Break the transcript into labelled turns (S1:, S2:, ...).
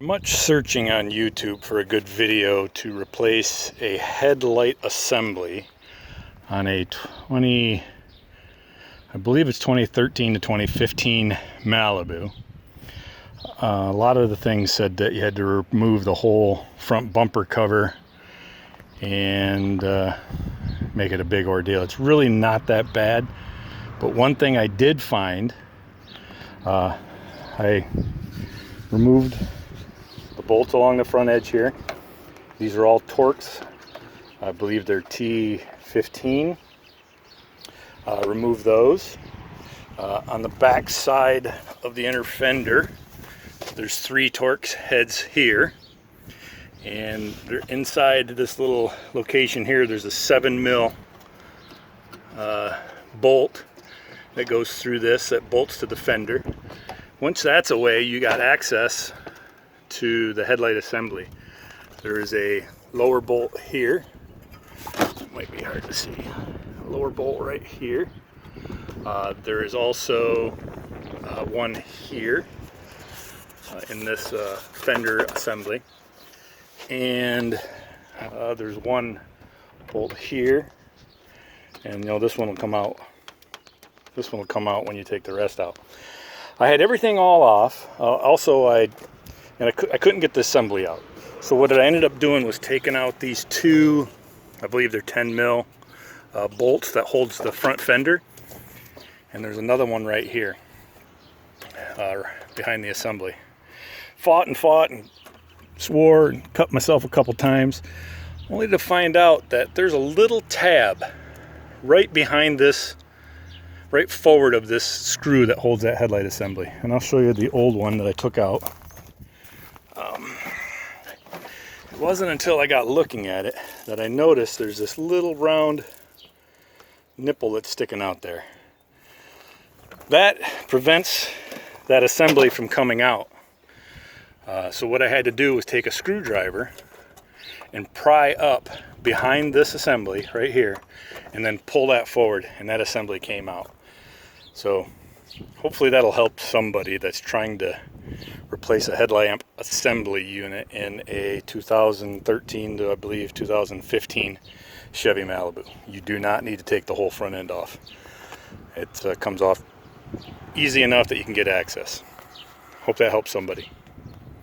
S1: Much searching on YouTube for a good video to replace a headlight assembly on a I believe it's 2013 to 2015 Malibu. A lot of the things said that you had to remove the whole front bumper cover and make it a big ordeal. It's really not that bad, but one thing I did find, I removed the bolts along the front edge here. These are all Torx. I believe they're T15. Remove those. On the back side of the inner fender, there's 3 Torx heads here. And they're inside this little location here. There's a 7mm bolt that goes through this, that bolts to the fender. Once that's away, you got access to the headlight assembly. There is a lower bolt here. It might be hard to see. A lower bolt right here. There is also one here in this fender assembly. And there's one bolt here. And you know, this one will come out. This one will come out when you take the rest out. I had everything all off. Also, I couldn't get the assembly out. So what I ended up doing was taking out these 2, I believe they're 10mm bolts that holds the front fender. And there's another one right here behind the assembly. Fought and swore and cut myself a couple times, only to find out that there's a little tab right behind this, right forward of this screw that holds that headlight assembly. And I'll show you the old one that I took out. It wasn't until I got looking at it that I noticed there's this little round nipple that's sticking out there. That prevents that assembly from coming out. So what I had to do was take a screwdriver and pry up behind this assembly right here and then pull that forward, and that assembly came out. So hopefully that'll help somebody that's trying to replace a headlamp assembly unit in a 2013 to I believe 2015 Chevy Malibu. You do not need to take the whole front end off. It comes off easy enough that you can get access. Hope that helps somebody.